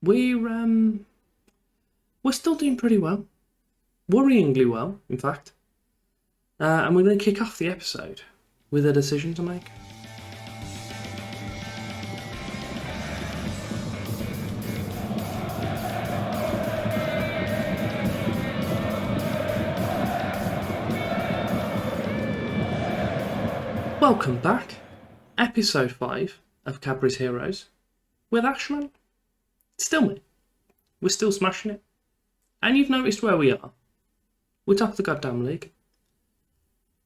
we're still doing pretty well. Worryingly well, in fact. And we're going to kick off the episode with a decision to make. Welcome back, episode 5 of Cadbury's Heroes, with Ashman. Still me. We're still smashing it. And you've noticed where we are. We're top of the goddamn league.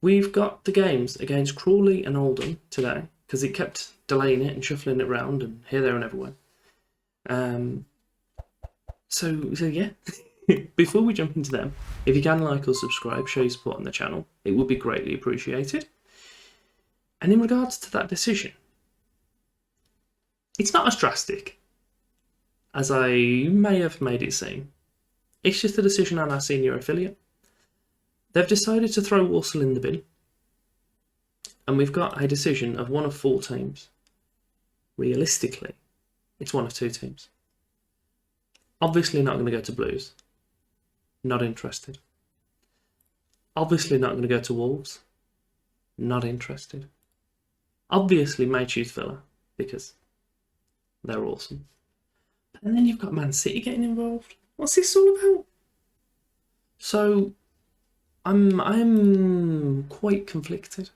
We've got the games against Crawley and Oldham today, because it kept delaying it and shuffling it around and here, there and everywhere. So yeah, before we jump into them, if you can like or subscribe, show your support on the channel, it would be greatly appreciated. And in regards to that decision, it's not as drastic as I may have made it seem. It's just a decision on our senior affiliate. They've decided to throw Walsall in the bin. And we've got a decision of one of 4 teams. Realistically, it's one of 2 teams. Obviously not going to go to Blues. Not interested. Obviously not going to go to Wolves. Not interested. Obviously may choose Villa because they're awesome. And then you've got Man City getting involved. What's this all about? So I'm quite conflicted.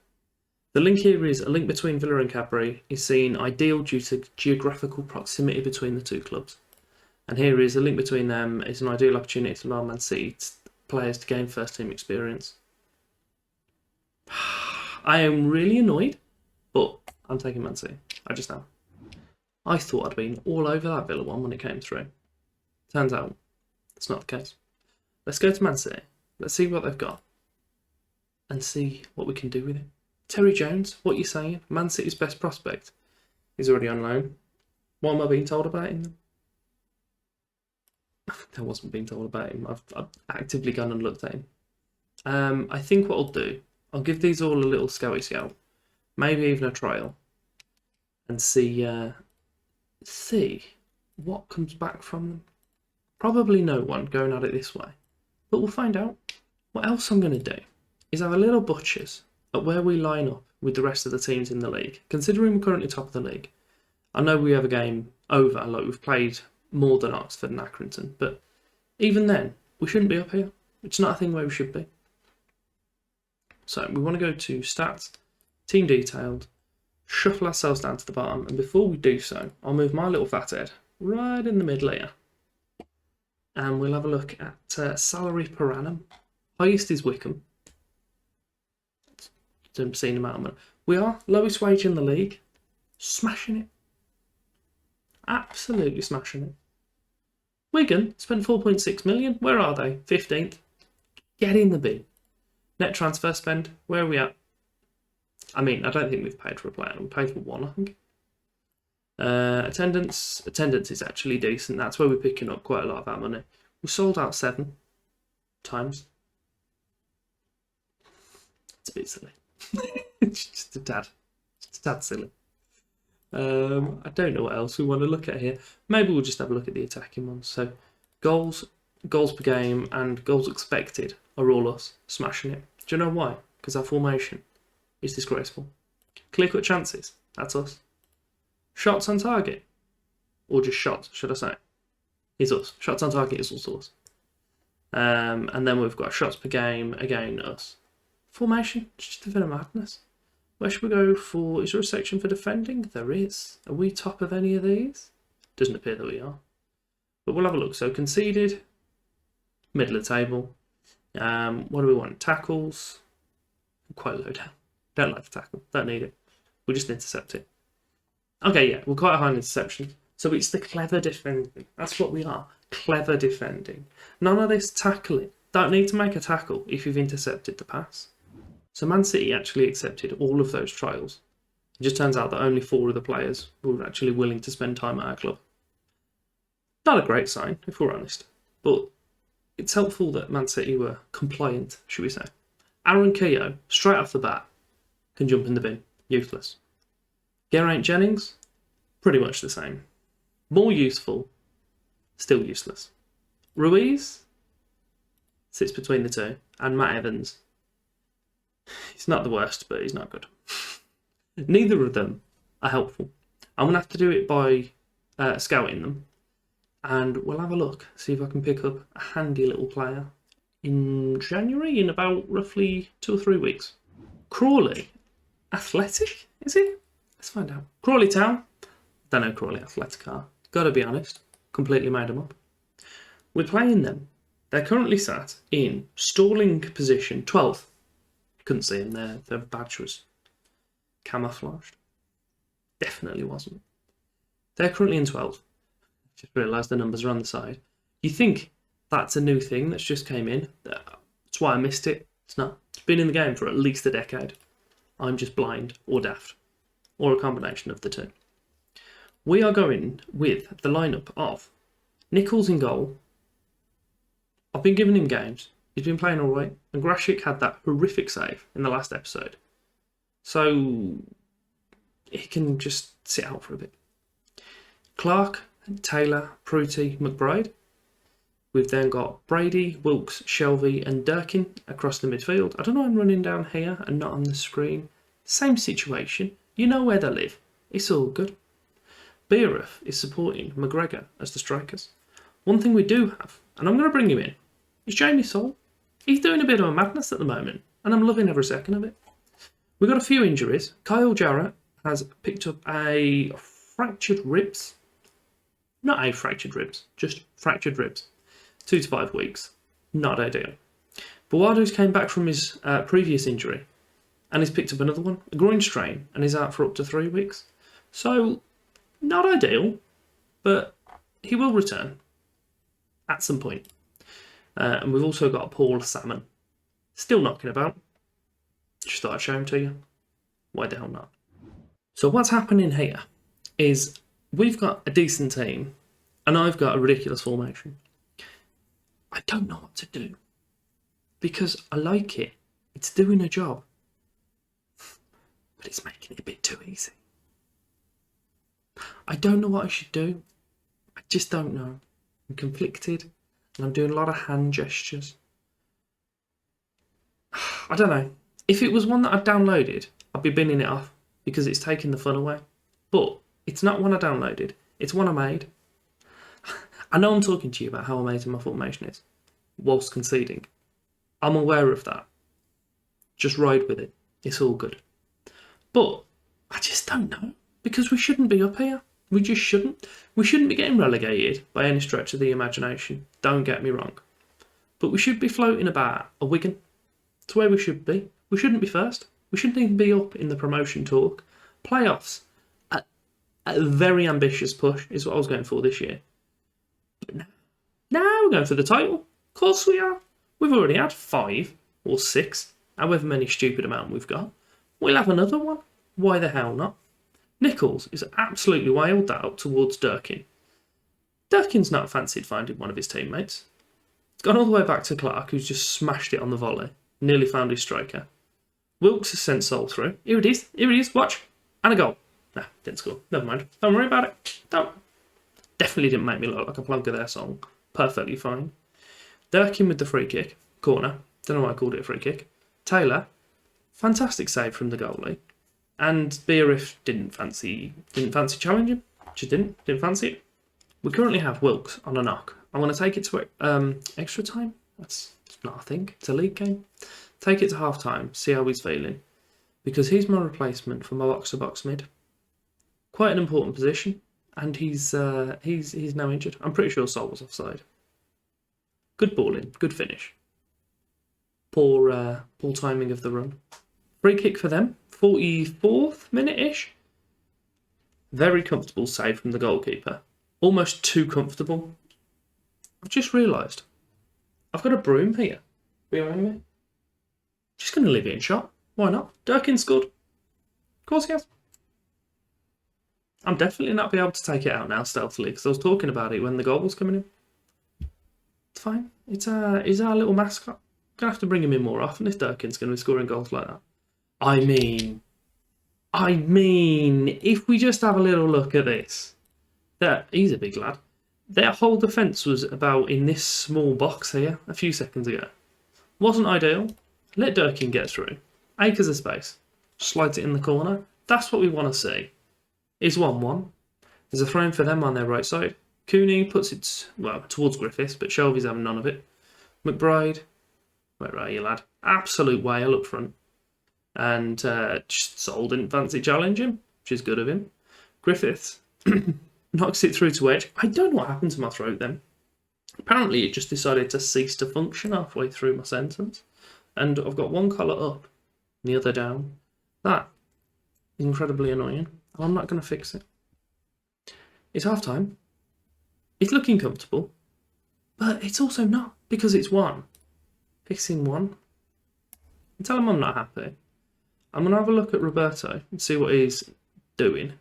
The link here is a link between Villa and Cadbury is seen ideal due to geographical proximity between the 2 clubs. And here is a link between them. It's an ideal opportunity to allow Man City players to gain first team experience. I am really annoyed, but I'm taking Man City. I just am. I thought I'd been all over that Villa one when it came through. Turns out, it's not the case. Let's go to Man City. Let's see what they've got. And see what we can do with it. Terry Jones, what are you saying? Man City's best prospect. He's already on loan. What am I being told about him? I wasn't being told about him. I've actively gone and looked at him. I think what I'll do, I'll give these all a little scout. Maybe even a trial. And see what comes back from them. Probably no one going at it this way. But we'll find out. What else I'm going to do is have a little butchers at where we line up with the rest of the teams in the league. Considering we're currently top of the league. I know we have a game over, like we've played more than Oxford and Accrington. But even then, we shouldn't be up here. It's not a thing where we should be. So we want to go to stats, team detailed, shuffle ourselves down to the bottom, and before we do so, I'll move my little fat head right in the middle here. And we'll have a look at salary per annum. Highest is Wickham. It's an obscene amount of money. We are lowest wage in the league. Smashing it. Absolutely smashing it. Wigan spent 4.6 million. Where are they? 15th. Get in the bin. Net transfer spend. Where are we at? I mean, I don't think we've paid for a player. We paid for 1, I think. Attendance is actually decent. That's where we're picking up quite a lot of our money. We sold out 7 times. It's a bit silly. It's just a tad silly. I don't know what else we want to look at here. Maybe we'll just have a look at the attacking ones. So goals per game and goals expected are all us smashing it. Do you know why? Because our formation is disgraceful. Clear-cut chances, that's us. Shots on target, or just shots, should I say, is us. Shots on target is also us. And then we've got shots per game, again, us. Formation, just a bit of madness. Where should we go for, is there a section for defending? There is. Are we top of any of these? Doesn't appear that we are. But we'll have a look. So conceded, middle of the table. What do we want? Tackles, quite low down. Don't like the tackle, don't need it. We'll just intercept it. Okay, yeah, we're quite high on interception. So it's the clever defending. That's what we are. Clever defending. None of this tackling. Don't need to make a tackle if you've intercepted the pass. So Man City actually accepted all of those trials. It just turns out that only 4 of the players were actually willing to spend time at our club. Not a great sign, if we're honest. But it's helpful that Man City were compliant, should we say. Aaron Keogh, straight off the bat, can jump in the bin. Useless. Geraint Jennings, pretty much the same. More useful, still useless. Ruiz sits between the two, and Matt Evans. He's not the worst, but he's not good. Neither of them are helpful. I'm going to have to do it by scouting them, and we'll have a look, see if I can pick up a handy little player in January, in about roughly 2 or 3 weeks. Crawley Athletic, is it? Let's find out. Crawley Town. Don't know Crawley Athletic are. Gotta be honest, completely made them up. We're playing them. They're currently sat in stalling position 12th. Couldn't see them, their badge was camouflaged. Definitely wasn't. They're currently in 12th. Just realised the numbers are on the side. You think that's a new thing that's just came in? That's why I missed it. It's not. It's been in the game for at least a decade. I'm just blind or daft, or a combination of the two. We are going with the lineup of Nichols in goal. I've been giving him games. He's been playing all right. And Grashik had that horrific save in the last episode. So he can just sit out for a bit. Clark, Taylor, Pruty, McBride. We've then got Brady, Wilkes, Shelvey and Durkin across the midfield. I don't know, I'm running down here and not on the screen. Same situation. You know where they live. It's all good. Beereth is supporting McGregor as the strikers. One thing we do have, and I'm going to bring him in, is Jamie Soule. He's doing a bit of a madness at the moment, and I'm loving every second of it. We've got a few injuries. Kyle Jarrett has picked up a fractured ribs. Not a fractured ribs, just fractured ribs. 2 to 5 weeks. Not ideal. Buadu's came back from his previous injury and he's picked up another one, a groin strain, and he's out for up to 3 weeks. So, not ideal, but he will return at some point. And we've also got Paul Salmon, still knocking about. Just thought I'd show him to you. Why the hell not? So what's happening here is we've got a decent team and I've got a ridiculous formation. I don't know what to do because I like it. It's doing a job, but it's making it a bit too easy. I don't know what I should do. I just don't know. I'm conflicted and I'm doing a lot of hand gestures. I don't know. If it was one that I'd downloaded, I'd be binning it off because it's taking the fun away. But it's not one I downloaded. It's one I made. I know I'm talking to you about how amazing my formation is, whilst conceding. I'm aware of that. Just ride with it. It's all good. But I just don't know, because we shouldn't be up here. We just shouldn't. We shouldn't be getting relegated by any stretch of the imagination. Don't get me wrong. But we should be floating about a Wigan. It's where we should be. We shouldn't be first. We shouldn't even be up in the promotion talk. Playoffs. A very ambitious push is what I was going for this year. But now we're going for the title. Of course we are. We've already had 5 or 6, however many stupid amount we've got. We'll have another one. Why the hell not? Nichols is absolutely wailed that up towards Durkin. Durkin's not fancied finding one of his teammates. It's gone all the way back to Clark, who's just smashed it on the volley. Nearly found his striker. Wilkes has sent Soul through. Here it is. Here it is. Watch. And a goal. Nah, didn't score. Never mind. Don't worry about it. Don't. Definitely didn't make me look like a plonker there, Song. Perfectly fine. Durkin with the free kick. Corner. Don't know why I called it a free kick. Taylor. Fantastic save from the goalie. And Beereth didn't fancy challenging. Just didn't fancy it. We currently have Wilkes on a knock. I want to take it to extra time. That's not a thing. It's a league game. Take it to half time. See how he's feeling. Because he's my replacement for my box-to-box mid. Quite an important position. And he's now injured. I'm pretty sure Sol was offside. Good balling. Good finish. Poor timing of the run. Free kick for them. 44th minute-ish. Very comfortable save from the goalkeeper. Almost too comfortable. I've just realised. I've got a broom here. Behind me. Just going to leave it in shot. Why not? Durkin scored. Of course he has. I'm definitely not be able to take it out now stealthily because I was talking about it when the goal was coming in. It's fine. He's our little mascot. Gonna have to bring him in more often if Durkin's going to be scoring goals like that. I mean, if we just have a little look at this, that he's a big lad. Their whole defence was about in this small box here a few seconds ago. Wasn't ideal. Let Durkin get through. Acres of space. Slides it in the corner. That's what we want to see. Is 1-1. There's a throw in for them on their right side. Cooney puts it, well, towards Griffiths, but Shelby's having none of it. McBride, where are you, lad? Absolute whale up front. And Sol didn't fancy challenging, which is good of him. Griffiths knocks it through to edge. I don't know what happened to my throat then. Apparently it just decided to cease to function halfway through my sentence. And I've got one collar up, the other down. That is incredibly annoying. I'm not going to fix it. It's half time. It's looking comfortable, but it's also not, because it's 1. Fixing 1. Tell him I'm not happy. I'm going to have a look at Roberto and see what he's doing.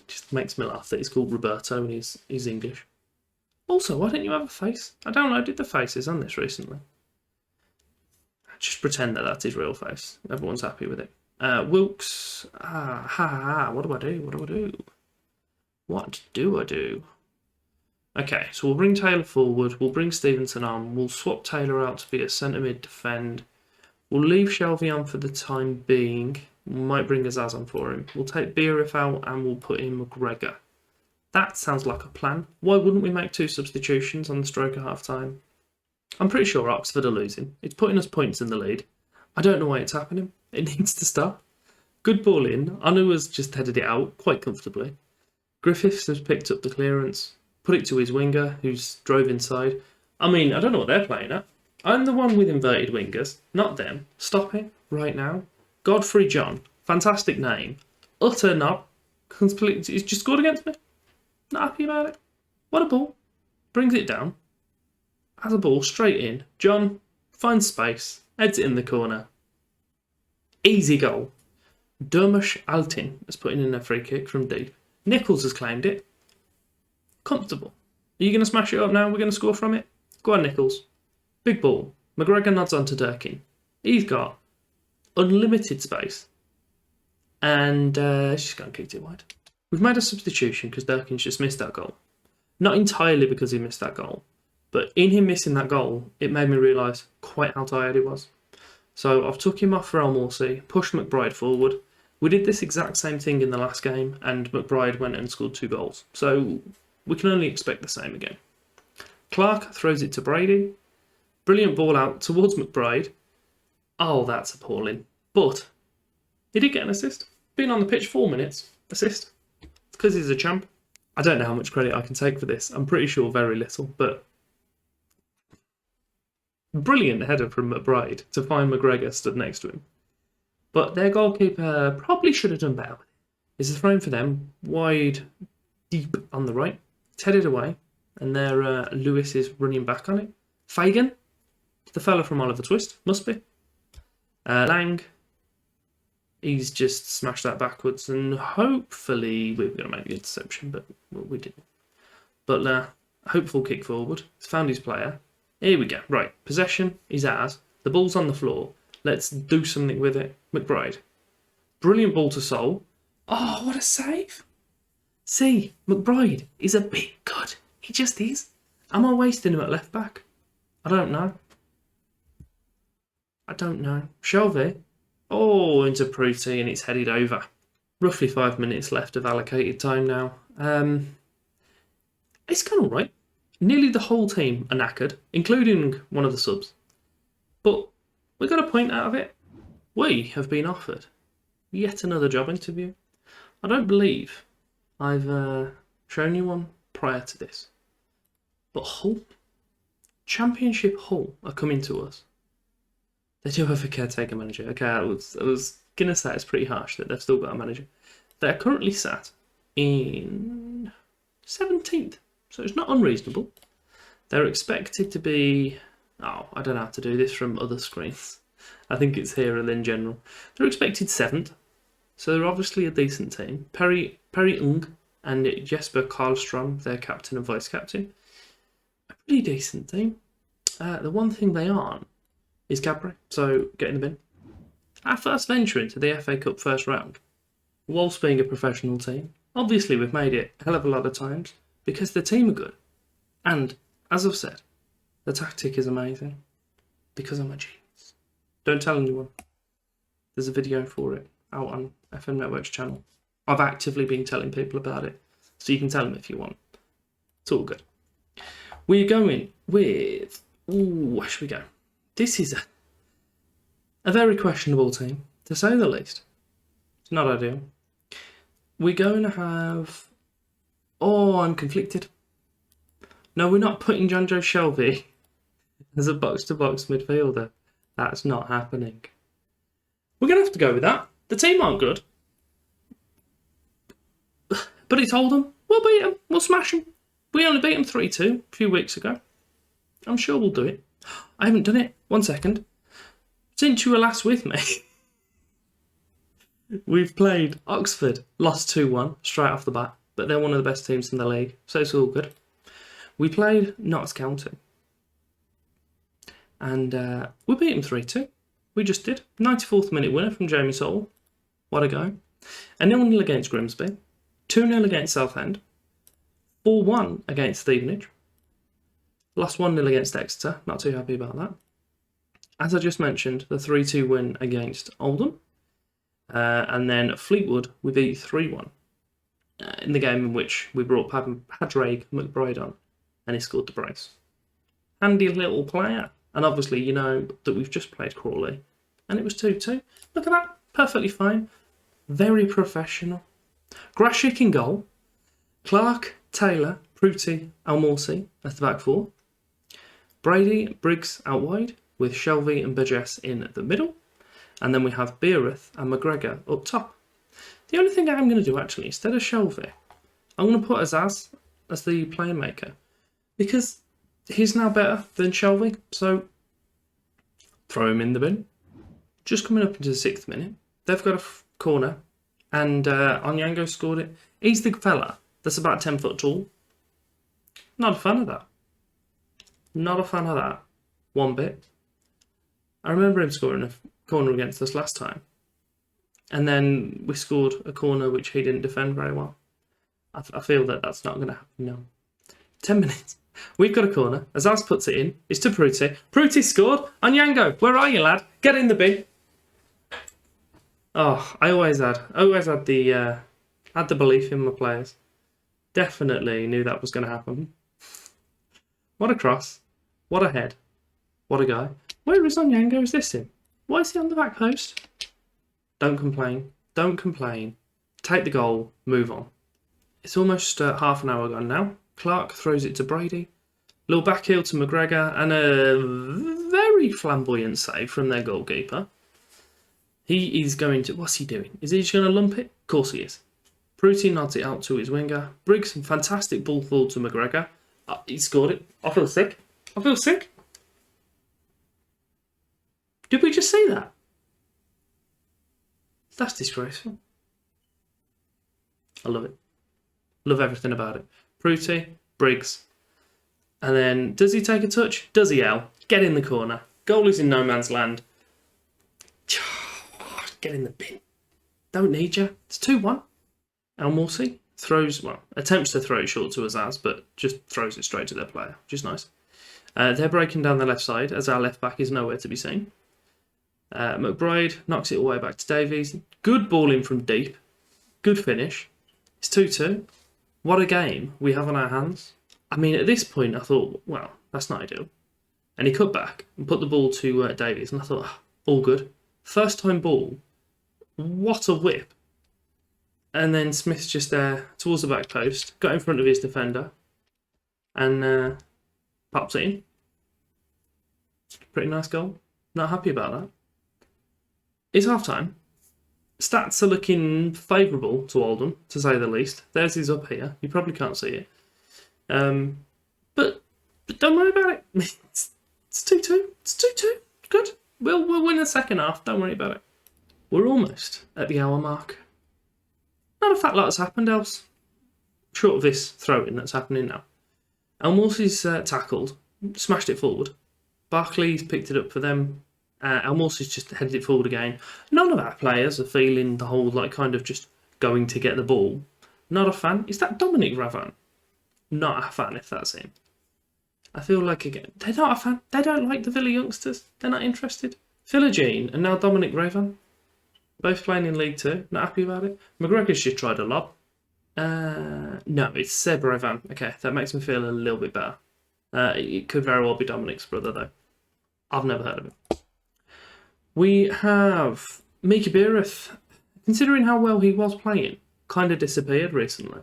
Just makes me laugh that he's called Roberto and he's English. Also, why don't you have a face? I downloaded the faces on this recently. Just pretend that that's his real face. Everyone's happy with it. Wilkes. What do I do? What do I do? Okay, so we'll bring Taylor forward. We'll bring Stevenson on. We'll swap Taylor out to be a centre mid defend. We'll leave Shelby on for the time being. We might bring Azaz on for him. We'll take Beeriff out and we'll put in McGregor. That sounds like a plan. Why wouldn't we make 2 substitutions on the stroke of half time? I'm pretty sure Oxford are losing. It's putting us points in the lead. I don't know why it's happening. It needs to stop. Good ball in. Anu has just headed it out quite comfortably. Griffiths has picked up the clearance, put it to his winger, who's drove inside. I mean, I don't know what they're playing at. I'm the one with inverted wingers, not them. Stop it right now. Godfrey John, fantastic name. Utter knob. Completely, he's just scored against me. Not happy about it. What a ball. Brings it down. Has a ball straight in. John finds space. Heads it in the corner. Easy goal. Dermush Altin has put in a free kick from deep. Nichols has claimed it. Comfortable. Are you going to smash it up now? We're going to score from it? Go on, Nichols. Big ball. McGregor nods on to Durkin. He's got unlimited space. And she's going to kick it wide. We've made a substitution because Durkin's just missed that goal. Not entirely because he missed that goal, but in him missing that goal, it made me realise quite how tired he was. So I've took him off for El Morsi, pushed McBride forward. We did this exact same thing in the last game, and McBride went and scored 2 goals. So we can only expect the same again. Clark throws it to Brady. Brilliant ball out towards McBride. Oh, that's appalling. But he did get an assist. Been on the pitch 4 minutes. Assist. It's because he's a champ. I don't know how much credit I can take for this. I'm pretty sure very little, but brilliant header from McBride to find McGregor stood next to him. But their goalkeeper probably should have done better. It's a throw for them, wide, deep on the right. It's headed away, and there Lewis is running back on it. Fagan, the fella from Oliver Twist, must be. Lang, he's just smashed that backwards, and hopefully we were going to make the interception, but we didn't. But hopeful kick forward. He's found his player. Here we go. Right, possession is ours. The ball's on the floor. Let's do something with it. McBride. Brilliant ball to Sol. Oh, what a save. See, McBride is a bit good. He just is. Am I wasting him at left back? I don't know. Shelby. Oh, into Pruti and it's headed over. Roughly 5 minutes left of allocated time now. It's gone all right. Nearly the whole team are knackered, including one of the subs. But we got a point out of it. We have been offered yet another job interview. I don't believe I've shown you one prior to this. But Hull, Championship Hull, are coming to us. They do have a caretaker manager. Okay, I was going to say it's pretty harsh that they've still got a manager. They're currently sat in 17th, so it's not unreasonable. They're expected to be... Oh, I don't know how to do this from other screens. I think it's here and then general. They're expected 7th, so they're obviously a decent team. Perry Ung and Jesper Karlstrom, their captain and vice-captain. A pretty decent team. The one thing they aren't is Cadbury, so get in the bin. Our first venture into the FA Cup first round, whilst being a professional team, Obviously, we've made it a hell of a lot of times because the team are good. And, as I've said, the tactic is amazing because I'm a genius. Don't tell anyone. There's a video for it out on FM Network's channel. I've actively been telling people about it, so you can tell them if you want. It's all good. We're going with... Ooh, where should we go? This is a very questionable team, to say the least. It's not ideal. We're going to have... Oh, I'm conflicted. No, we're not putting Jonjo Shelvey as a box-to-box midfielder. That's not happening. We're going to have to go with that. The team aren't good. But it's Oldham. We'll beat them. We'll smash them. We only beat them 3-2 a few weeks ago. I'm sure we'll do it. I haven't done it. 1 second. Since you were last with me, we've played Oxford. Lost 2-1 straight off the bat. But they're one of the best teams in the league. So it's all good. We played Notts County. And we beat them 3-2. We just did. 94th minute winner from Jamie Soul. What a go. A 0-0 against Grimsby. 2-0 against Southend. 4-1 against Stevenage. Lost 1-0 against Exeter. Not too happy about that. As I just mentioned, the 3-2 win against Oldham. And then Fleetwood, we beat 3-1. In the game in which we brought Padraig McBride on. And he scored the brace. Handy little player. And obviously, you know that we've just played Crawley. And it was 2-2. Look at that. Perfectly fine. Very professional. Grashik in goal. Clark, Taylor, Pruti, Almorsy as the back four. Brady, Briggs out wide. With Shelvey and Burgess in the middle. And then we have Beereth and McGregor up top. The only thing I'm going to do actually, instead of Shelvey, I'm going to put Azaz as the playmaker. Because he's now better than Shelvey, so throw him in the bin. Just coming up into the 6th minute, they've got a corner, and Onyango scored it. He's the fella that's about 10 foot tall. Not a fan of that. Not a fan of that. One bit. I remember him scoring a corner against us last time. And then we scored a corner which he didn't defend very well. I feel that that's not going to happen now. 10 minutes. We've got a corner. Azaz puts it in. It's to Pruti. Pruti scored. Onyango, where are you, lad? Get in the bin. Oh, I always had the belief in my players. Definitely knew that was going to happen. What a cross. What a head. What a guy. Where is Onyango? Is this him? Why is he on the back post? Don't complain. Don't complain. Take the goal. Move on. It's almost half an hour gone now. Clark throws it to Brady. Little back heel to McGregor. And a very flamboyant save from their goalkeeper. He is going to... What's he doing? Is he just going to lump it? Of course he is. Pruti nods it out to his winger. Briggs, some fantastic ball forward to McGregor. He scored it. I feel sick. I feel sick. Did we just see that? That's disgraceful. I love it. Love everything about it. Pruti, Briggs. And then, does he take a touch? Does he, L? Get in the corner. Goal is in no man's land. Get in the bin. Don't need you. It's 2-1. Almorsy throws, well, attempts to throw it short to Azaz, but just throws it straight to their player, which is nice. They're breaking down the left side as our left back is nowhere to be seen. McBride knocks it all the way back to Davies. Good ball in from deep. Good finish. It's 2-2. What a game we have on our hands. I mean, at this point, I thought, well, that's not ideal. And he cut back and put the ball to Davies, and I thought, all good. First time ball. What a whip. And then Smith's just there towards the back post, got in front of his defender, and pops it in. Pretty nice goal. Not happy about that. It's half time. Stats are looking favourable to Oldham, to say the least. Theirs is up here. You probably can't see it. But don't worry about it. It's 2-2. It's 2-2. Good. We'll win the second half. Don't worry about it. We're almost at the hour mark. Not a fat lot has happened else. Short of this throw-in that's happening now. Almorsy's tackled. Smashed it forward. Barclay's picked it up for them. Almorsy's just headed it forward again. None of our players are feeling the whole, kind of just going to get the ball. Not a fan. Is that Dominic Ravan? Not a fan if that's him. I feel like, again, they're not a fan. They don't like the Villa youngsters. They're not interested. Philogene and now Dominic Ravan. Both playing in League 2. Not happy about it. McGregor's just tried a lob. No, it's Seb Ravan. Okay, that makes me feel a little bit better. It could very well be Dominic's brother, though. I've never heard of him. We have Mika Beereth. Considering how well he was playing, kind of disappeared recently.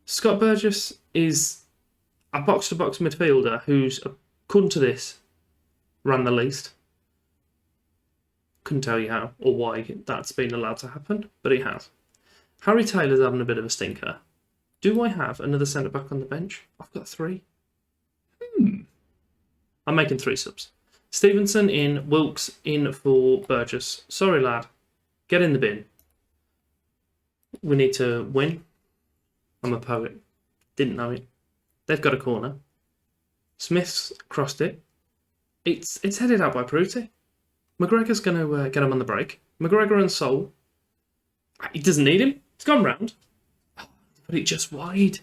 Scott Burgess is a box-to-box midfielder who's, according to this, ran the least. Couldn't tell you how or why that's been allowed to happen, but it has. Harry Taylor's having a bit of a stinker. Do I have another centre-back on the bench? I've got 3. I'm making 3 subs. Stevenson in, Wilkes in for Burgess. Sorry, lad. Get in the bin. We need to win. I'm a poet. Didn't know it. They've got a corner. Smith's crossed it. It's headed out by Pruti. McGregor's going to get him on the break. McGregor and Sol. He doesn't need him. It's gone round. But it just wide.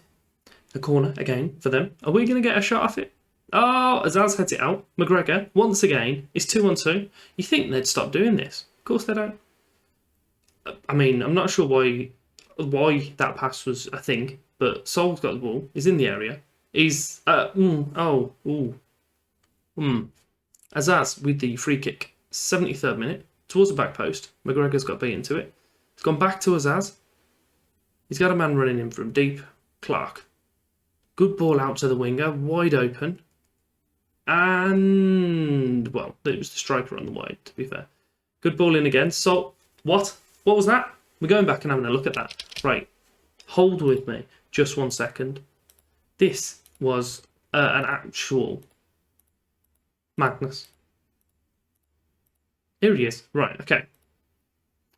A corner again for them. Are we going to get a shot off it? Oh, Azaz heads it out. McGregor, once again, is 2-on-2. You think they'd stop doing this? Of course they don't. I mean, I'm not sure why that pass was a thing, but Sol's got the ball. He's in the area. He's Azaz with the free kick. 73rd minute towards the back post. McGregor's got beaten to it. It's gone back to Azaz. He's got a man running in from deep. Clark. Good ball out to the winger, wide open. And, well, it was the striker on the wide, to be fair. Good ball in again. So, what? What was that? We're going back and having a look at that. Right. Hold with me. Just 1 second. This was an actual madness. Here he is. Right, okay.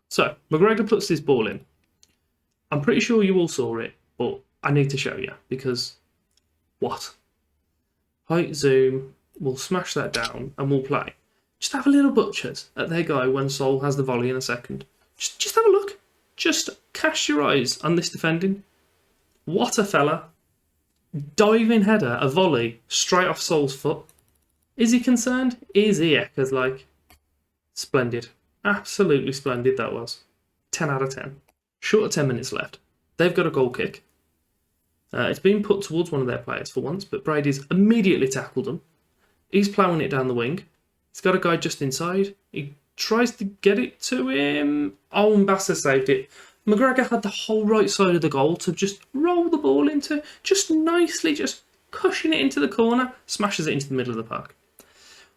So, McGregor puts this ball in. I'm pretty sure you all saw it, but I need to show you, because what? Height zoom, we'll smash that down and we'll play. Just have a little butchers at their guy when Sol has the volley in a second. Just have a look. Just cast your eyes on this defending. What a fella. Diving header, a volley, straight off Sol's foot. Is he concerned? Is he? Because, like, splendid. Absolutely splendid that was. 10 out of 10. Short of 10 minutes left. They've got a goal kick. It's been put towards one of their players for once, but Brady's immediately tackled him. He's ploughing it down the wing. He's got a guy just inside. He tries to get it to him. Oh, Mbassa saved it. McGregor had the whole right side of the goal to just roll the ball into. Just nicely, just cushing it into the corner. Smashes it into the middle of the park.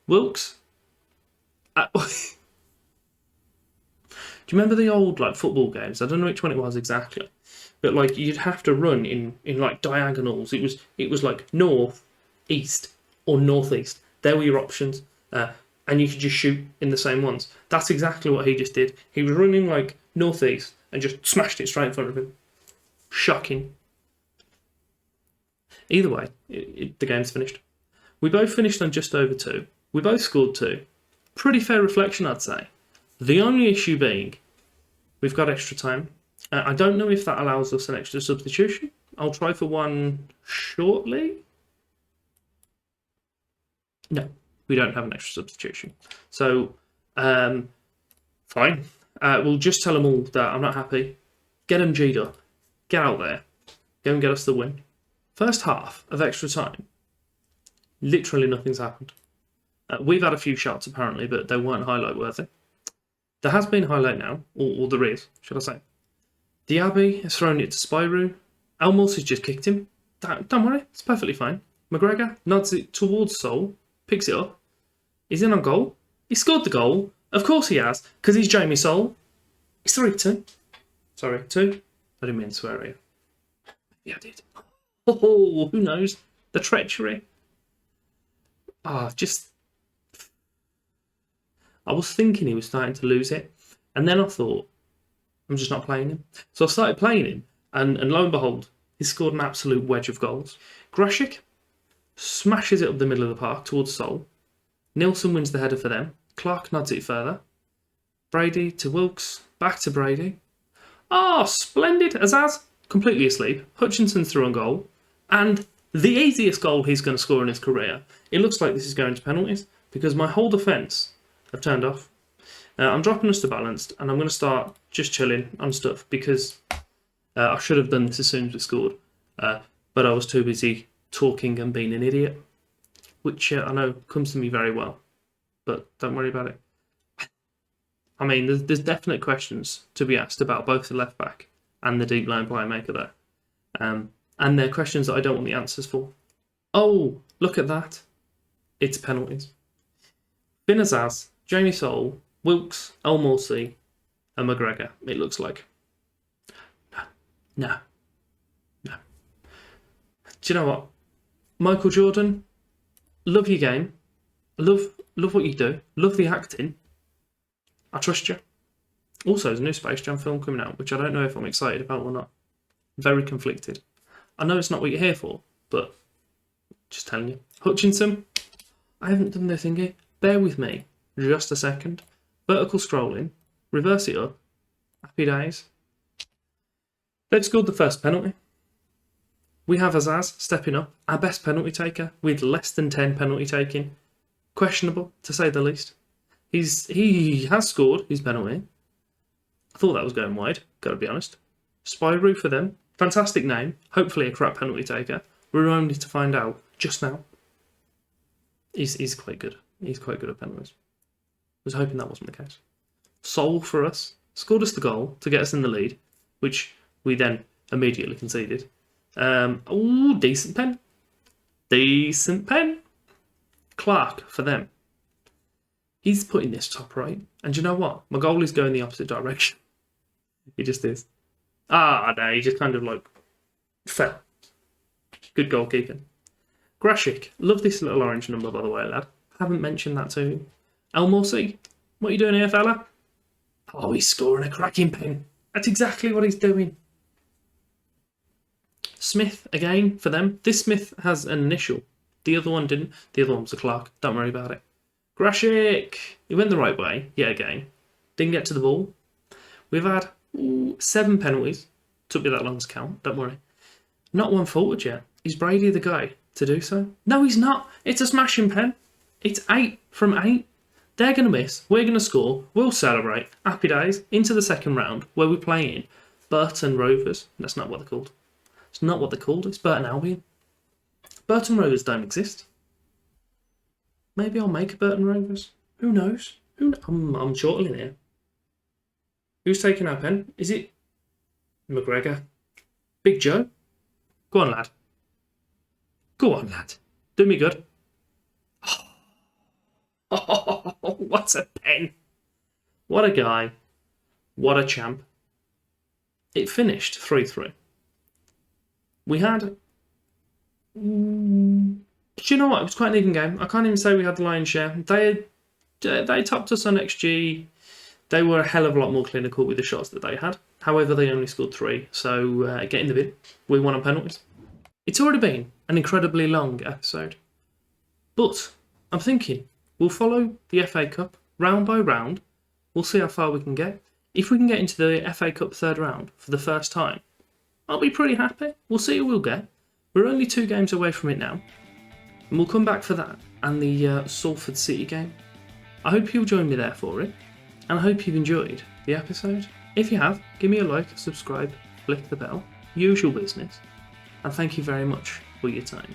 Wilkes. Do you remember the old like football games? I don't know which one it was exactly, but like you'd have to run in like diagonals. It was like north, east, or northeast. There were your options, and you could just shoot in the same ones. That's exactly what he just did. He was running like northeast and just smashed it straight in front of him. Shocking. Either way, the game's finished. We both finished on just over 2. We both scored 2. Pretty fair reflection, I'd say. The only issue being, we've got extra time. I don't know if that allows us an extra substitution. I'll try for one shortly. No, we don't have an extra substitution. So, fine. We'll just tell them all that I'm not happy. Get them G'd up. Get out there. Go and get us the win. First half of extra time. Literally nothing's happened. We've had a few shots apparently, but they weren't highlight worthy. There has been a highlight now, or there is, should I say. Diaby has thrown it to Spyro. Elmos has just kicked him. Don't worry, it's perfectly fine. McGregor nods it towards Sol, picks it up. He's in on goal. He scored the goal. Of course he has, because he's Jamie Sol. It's 3-2. Sorry, 2. I didn't mean to swear at you. Yeah, I did. Oh, who knows? The treachery. I was thinking he was starting to lose it, and then I thought, I'm just not playing him. So I started playing him, and lo and behold, he scored an absolute wedge of goals. Grashik smashes it up the middle of the park towards Sol. Nilsson wins the header for them. Clark nods it further. Brady to Wilkes, back to Brady. Oh, splendid! Azaz, completely asleep. Hutchinson's through on goal. And the easiest goal he's going to score in his career. It looks like this is going to penalties because my whole defence have turned off. I'm dropping us to balanced and I'm going to start just chilling on stuff because I should have done this as soon as we scored. But I was too busy talking and being an idiot, which I know comes to me very well. But don't worry about it. I mean, there's definite questions to be asked about both the left back and the deep line playmaker there. And they're questions that I don't want the answers for. Oh, look at that. It's penalties. Binazaz, Jamie Soule, Wilkes, El Morsi, and McGregor, it looks like. No. Do you know what? Michael Jordan, love your game. Love what you do. Love the acting. I trust you. Also, there's a new Space Jam film coming out, which I don't know if I'm excited about or not. Very conflicted. I know it's not what you're here for, but just telling you. Hutchinson, I haven't done the thingy. Bear with me just a second. Vertical scrolling. Reverse it up. Happy days. They've scored the first penalty. We have Azaz stepping up, our best penalty taker, with less than 10 penalty taking. Questionable, to say the least. He has scored his penalty. I thought that was going wide, gotta be honest. Spyro for them. Fantastic name. Hopefully a crap penalty taker. We're only to find out just now. He's quite good. He's quite good at penalties. I was hoping that wasn't the case. Soule for us. Scored us the goal to get us in the lead, which we then immediately conceded. Decent pen. Decent pen. Clark for them. He's putting this top right. And you know what? My goal is going the opposite direction. He just is. No, he just kind of like fell. Good goalkeeping. Grashik. Love this little orange number, by the way, lad. Haven't mentioned that to him. El Morsi. What are you doing here, fella? Oh, he's scoring a cracking pen. That's exactly what he's doing. Smith, again, for them. This Smith has an initial. The other one didn't. The other one was a Clark. Don't worry about it. Grashik. He went the right way, yet again. Didn't get to the ball. We've had 7 penalties. Took me that long to count, don't worry. Not one forward yet. Is Brady the guy to do so? No, he's not. It's a smashing pen. It's 8 from 8. They're going to miss. We're going to score. We'll celebrate. Happy days. Into the second round where we're playing Burton Rovers. That's not what they're called. It's not what they're called. It's Burton Albion. Burton Rovers don't exist. Maybe I'll make a Burton Rovers. Who knows? I'm chortling here. Who's taking our pen? Is it McGregor? Big Joe? Go on, lad. Go on, lad. Do me good. Oh, what a pen. What a guy. What a champ. It finished 3-3. We had... Do you know what? It was quite an even game. I can't even say we had the lion's share. They topped us on XG. They were a hell of a lot more clinical with the shots that they had. However, they only scored 3. So get in the bin. We won on penalties. It's already been an incredibly long episode. But I'm thinking we'll follow the FA Cup round by round. We'll see how far we can get. If we can get into the FA Cup third round for the first time, I'll be pretty happy. We'll see who we'll get. We're only 2 games away from it now. And we'll come back for that and the Salford City game. I hope you'll join me there for it. And I hope you've enjoyed the episode. If you have, give me a like, subscribe, click the bell, usual business. And thank you very much for your time.